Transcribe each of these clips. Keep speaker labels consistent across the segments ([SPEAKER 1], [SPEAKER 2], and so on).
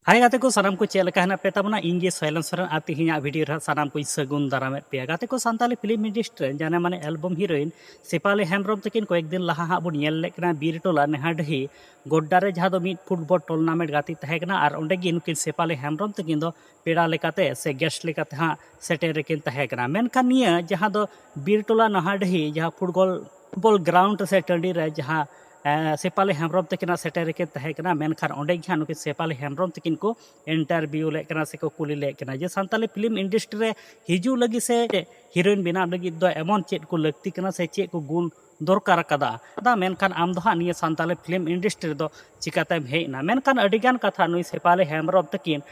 [SPEAKER 1] हाय गाते को सानाम को चेक लेका हेना पे ताबना इंगे साइलेंसर आ तिहिना वीडियो रा सानाम को सगुन दारामे पे गाते को सानताली फिल्म इंडस्ट्री जाने माने एल्बम हीरोइन सेपाली हेम्ब्रम तकिन को एक दिन लहा हा बुन येल लेकना बीरटोला नेहाडही गोड्डा रे जहां दो मिट फुटबॉल टूर्नामेंट गाती तहेकना और ओंडे गी नुकिन सेपाली हेम्ब्रम तकिन दो पेड़ा लेकाते से गेस्ट लेकाते हा सेटेर रेकिन तहेकना मेनखान निया जहां दो बीरटोला नेहाडही जहां फुटबॉल ग्राउंड से टंडी रे जहां सेपाली हेम्ब्रम तकिन सेटेर के तहेकना मेनखान ओंडे गी नुकिन सेपाली हेम्ब्रम तकिन को इंटरव्यू लेकना से को कुली लेकना जे सानताली फिल्म इंडस्ट्री रे हिजू लगी से हीरोइन बिना लगी दो एमन चेक को लगती कना से चेक को गुण दरकार कदा दा मेनखान आम दो निया सानताली फिल्म इंडस्ट्री दो चिकाते हेना मेनखान अडिगान कथा नुई सेपाली हेम्ब्रम तकिन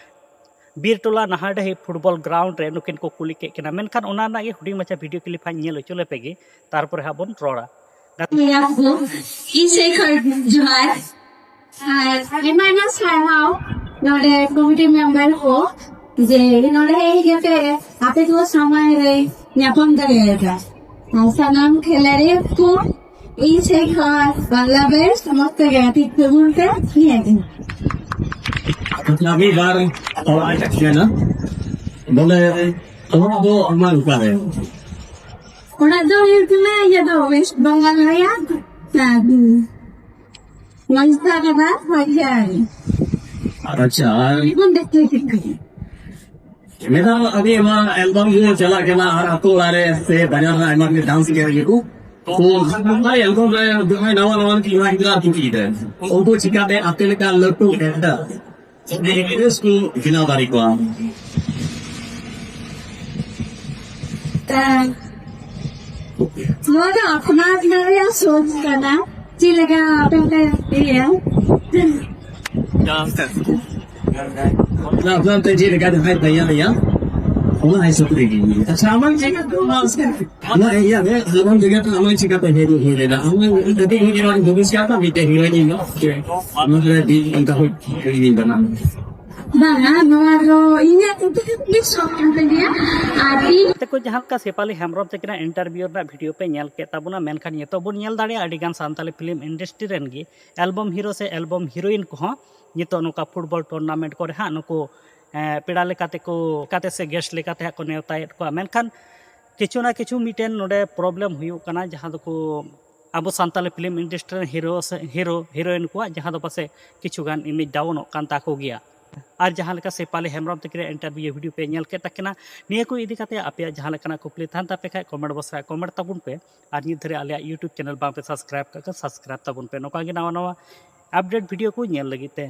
[SPEAKER 1] बीरटोला नाहाडही फुटबॉल ग्राउंड रे नुकिन को कुली केकना मेनखान ओना ना हुडी मचा वीडियो क्लिप हां नेल चले पेगे तारपर हा बन रोड़ा
[SPEAKER 2] जोहार नोडे कमिटी मेंबर हो जे नोडे हे पे आपे को समय रे न्यापम दरेगा सनम खेलारे को ई शेखर बांग्लादेश समस्त गाती बोलते ये
[SPEAKER 3] अभी बार और आज है ना बोले हम दो अमल करे
[SPEAKER 2] उड़ा दो ये दो वेस्ट बंगाल है ना मंस्ता के बाद हो जाए
[SPEAKER 3] अच्छा
[SPEAKER 2] कौन देखते
[SPEAKER 3] मेरा अभी हमारा एल्बम जो चला के ना हर आपको आ रहे से बाजार में हमारे डांस किया ये को तो हमारे एल्बम में जो है नवा की वाही का की है वो तो चिका दे आते का लट्टू कहता ये इसको बिना तारीख को
[SPEAKER 2] मोदा अपना नया सोच करना चिलगा अपने ये
[SPEAKER 3] ना अपना तेजी लगा दे भाई भैया हम है सब देगी अच्छा हम जगह तो ना ये हम जगह तो हम चिका पे है ही लेना हम यदि हीरो ने भविष्य का भी हीरो नहीं ना हम भी उनका कोई बना
[SPEAKER 2] बांगा नवारो इन्हें तो सब इंडिया आदि
[SPEAKER 1] को जहां का सेपाली हेम्ब्रम तकिना इंटरव्यू ना वीडियो पे नेल के ताबुना मेनखान ये तो बुन नेल दाड़े अडिगान सानताली फिल्म इंडस्ट्री रेन गी एल्बम हीरो से एल्बम हीरोइन को नितो नुका फुटबॉल टूर्नामेंट को हा नुको पेड़ा लेकाते को काते से गेस्ट लेकाते को नेवतायत को मेनखान किछु ना किछु मिटेन नोडे प्रॉब्लम हुयु कना जहां दो को अब Santali film industry hero heroine को जहां दो पासे किछु गान इमेज डाउन कान ताको गया और जहाँ लेका सेपाली हेम्ब्रम तक इंटरव्यू वीडियो पे नेल के तकना निया को इदी काते आपे जहाँ लेकना कुपली थान तापे खाय कमेंट बॉक्स रे कमेंट ताबुन पे और नित धरे आले यूट्यूब चैनल बांग पे सब्सक्राइब का सब्सक्राइब ताबुन पे नोका गे नवा नवा अपडेट वीडियो को नेल लगी ते।